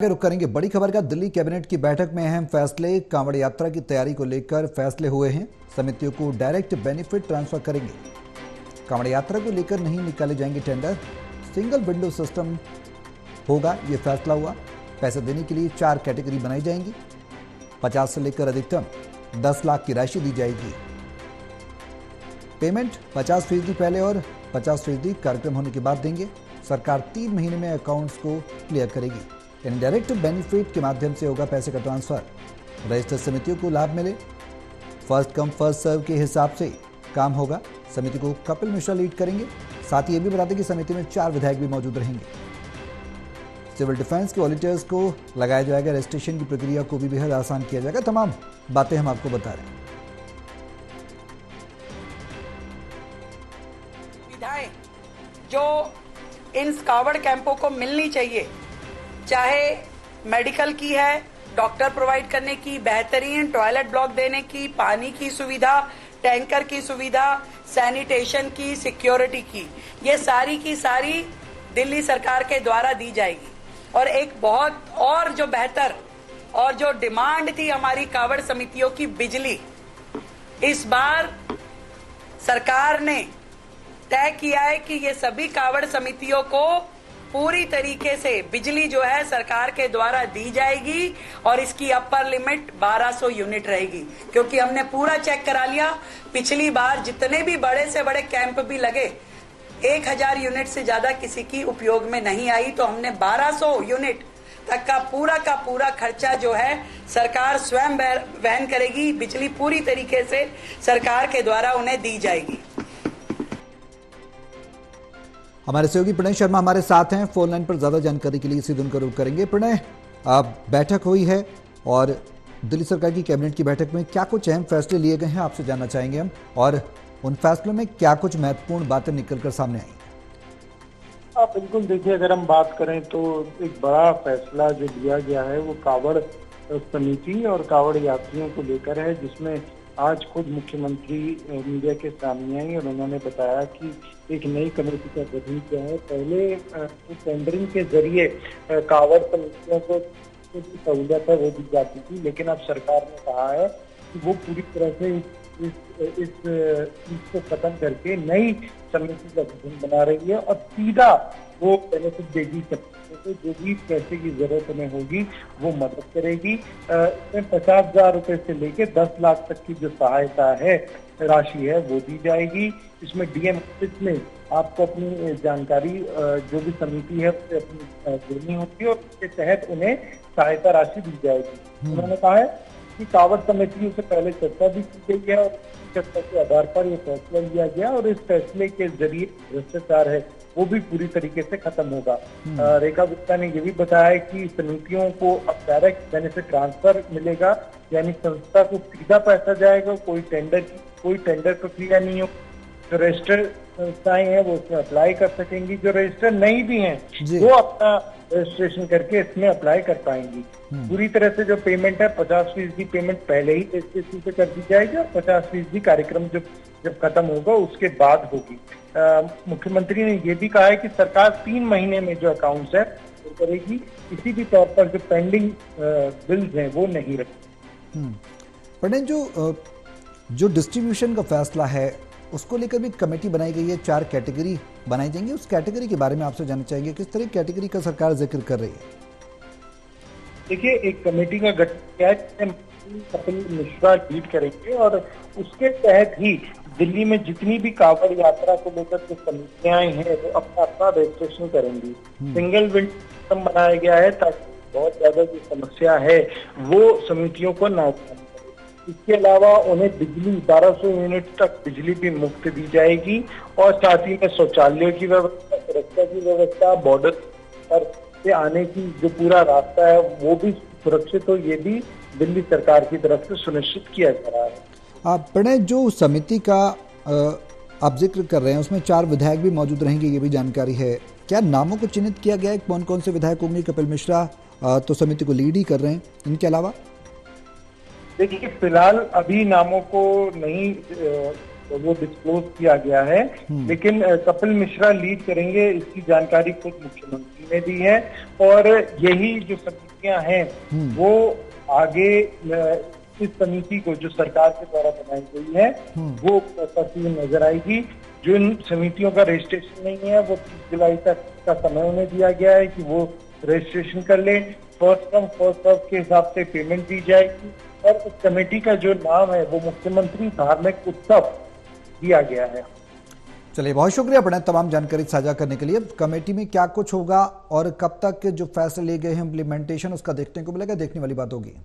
रुक करेंगे बड़ी खबर का। दिल्ली कैबिनेट की बैठक में अहम फैसले। कांवड़ यात्रा की तैयारी को लेकर फैसले हुए हैं। समितियों को डायरेक्ट बेनिफिट ट्रांसफर करेंगे। कांवड़ यात्रा को लेकर नहीं निकाले जाएंगे टेंडर। सिंगल विंडो सिस्टम होगा, ये फैसला हुआ। पैसे देने के लिए 4 कैटेगरी बनाई जाएंगी। 50 से लेकर अधिकतम 10 लाख की राशि दी जाएगी। पेमेंट 50% पहले और 50% कार्यक्रम होने के बाद देंगे। सरकार 3 महीने में अकाउंट्स को क्लियर करेगी। इनडायरेक्ट बेनिफिट के माध्यम से होगा पैसे का ट्रांसफर। रजिस्टर्ड समितियों को लाभ मिले। फर्स्ट कम फर्स्ट सर्व के हिसाब से काम होगा। समिति को कपिल मिश्रा लीड करेंगे। साथ ही ये भी बता दें कि समिति में 4 विधायक भी मौजूद रहेंगे। सिविल डिफेंस के ऑडिटर्स को लगाया जाएगा। रजिस्ट्रेशन की प्रक्रिया को भी बेहद आसान किया जाएगा। तमाम बातें हम आपको बता रहे हैं। सुविधाएं जो इन कावड़ कैंपों को मिलनी चाहिए, चाहे मेडिकल की है, डॉक्टर प्रोवाइड करने की, बेहतरीन टॉयलेट ब्लॉक देने की, पानी की सुविधा, टैंकर की सुविधा, सैनिटेशन की, सिक्योरिटी की, ये सारी की सारी दिल्ली सरकार के द्वारा दी जाएगी। और एक बहुत और जो बेहतर और जो डिमांड थी हमारी कावड़ समितियों की, बिजली, इस बार सरकार ने तय किया है कि ये सभी कावड़ समितियों को पूरी तरीके से बिजली जो है सरकार के द्वारा दी जाएगी और इसकी अपर लिमिट 1200 यूनिट रहेगी। क्योंकि हमने पूरा चेक करा लिया, पिछली बार जितने भी बड़े से बड़े कैंप भी लगे 1000 यूनिट से ज्यादा किसी की उपयोग में नहीं आई, तो हमने 1200 यूनिट तक का पूरा खर्चा जो है सरकार स्वयं वहन करेगी। बिजली पूरी तरीके से सरकार के द्वारा उन्हें दी जाएगी। हमारे सहयोगी प्रणय शर्मा हमारे साथ हैं फोन लाइन पर। ज्यादा जानकारी के लिए सीधे उनका रुख करेंगे। प्रणय, बैठक हुई है और दिल्ली सरकार की कैबिनेट की बैठक में क्या कुछ अहम फैसले लिए गए हैं, आपसे जानना चाहेंगे हम, और उन फैसलों में क्या कुछ महत्वपूर्ण बातें निकलकर सामने आई? आप बिल्कुल देखिए, अगर हम बात करें तो एक बड़ा फैसला जो लिया गया है वो कावड़ समिति और कावड़ यात्रियों को लेकर है, जिसमें आज खुद मुख्यमंत्री मीडिया के सामने आई और उन्होंने बताया कि एक नई कमेटी का गठन किया है। पहले टेंडरिंग के जरिए कावड़ समितियों को जो सहूलियत है वो दी जाती थी, लेकिन अब सरकार ने कहा है कि वो पूरी तरह से इस चीज को खत्म करके नई समिति का गठन बना रही है और सीधा वो बेनिफिट देगी सबको, जो भी पैसे की जरूरत उन्हें होगी वो मदद करेगी। इसमें 50,000 रुपए से लेके 10 लाख तक की जो सहायता है, राशि है, वो दी जाएगी। इसमें डीएम ऑफिस में आपको अपनी जानकारी जो भी समिति है उससे अपनी देनी होगी और उसके तहत उन्हें सहायता राशि दी जाएगी। उन्होंने कहा है कि कावड़ समितियों से पहले चर्चा भी की गई है और चर्चा के आधार पर यह फैसला लिया गया और इस फैसले के जरिए भ्रष्टाचार है वो भी पूरी तरीके से खत्म होगा। रेखा गुप्ता ने ये भी बताया कि समितियों को अब डायरेक्ट बेनिफिट ट्रांसफर मिलेगा, यानी संस्था को सीधा पैसा जाएगा। कोई टेंडर प्रक्रिया नहीं हो। जो रजिस्टर्ड संस्थाएं हैं वो उसमें अप्लाई कर सकेंगी, जो रजिस्टर्ड नहीं भी हैं वो अपना रजिस्ट्रेशन करके इसमें अप्लाई कर पाएंगी। पूरी तरह से जो पेमेंट है 50% पेमेंट पहले ही रजिस्ट्रेशन से कर दी जाएगी और 50% कार्यक्रम जब खत्म होगा उसके बाद होगी। मुख्यमंत्री ने ये भी कहा है कि सरकार 3 महीने में जो अकाउंट्स है वो करेगी। किसी भी तौर पर जो पेंडिंग बिल्स हैं वो नहीं रखेगी। प्रणय, जो डिस्ट्रीब्यूशन का फैसला है उसको लेकर भी कमेटी बनाई गई है। 4 कैटेगरी बनाई जाएंगी। उस कैटेगरी के बारे में आपसे जानना चाहेंगे, किस तरह की कैटेगरी का सरकार जिक्र कर रही है? देखिए, एक कमेटी का गठन किया है, कपिल मिश्रा लीड करेंगे और उसके तहत ही दिल्ली में जितनी भी कावड़ यात्रा को लेकर जो समितियां हैं वो अपना अपना रजिस्ट्रेशन करेंगी। सिंगल विंडो सिस्टम बनाया गया है ताकि बहुत ज्यादा जो समस्या है वो समितियों को न उठानी पड़े। इसके अलावा उन्हें बिजली 1200 यूनिट तक बिजली भी मुफ्त दी जाएगी और साथ ही में शौचालयों की व्यवस्था, सुरक्षा की व्यवस्था, बॉर्डर पर से आने की जो पूरा रास्ता है वो भी सुरक्षित हो, ये भी दिल्ली सरकार की तरफ से सुनिश्चित किया जा रहा है। प्रणय, जो समिति का आप जिक्र कर रहे हैं उसमें 4 विधायक भी मौजूद रहेंगे, ये भी जानकारी है। क्या नामों को चिन्हित किया गया है, कौन कौन से विधायक होंगे? कपिल मिश्रा तो समिति को लीड ही कर रहे हैं, इनके अलावा? देखिए, फिलहाल अभी नामों को नहीं वो डिस्क्लोज किया गया है, लेकिन कपिल मिश्रा लीड करेंगे, इसकी जानकारी खुद मुख्यमंत्री ने दी है। और यही जो समितियां हैं वो आगे इस समिति को जो सरकार के द्वारा बनाई गई है वो करती हुई नजर आएगी। जो इन समितियों का रजिस्ट्रेशन नहीं है वो 30 जुलाई तक का समय उन्हें दिया गया है कि वो रजिस्ट्रेशन कर ले। फर्स्ट कम फर्स्ट सर्व के हिसाब से पेमेंट दी जाएगी और इस कमेटी का जो नाम है वो मुख्यमंत्री धार्मिक उत्सव दिया गया है। चलिए, बहुत शुक्रिया प्रणय तमाम जानकारी साझा करने के लिए। कमेटी में क्या कुछ होगा और कब तक जो फैसले लिए गए हैं इम्प्लीमेंटेशन उसका देखने को मिलेगा, देखने वाली बात होगी।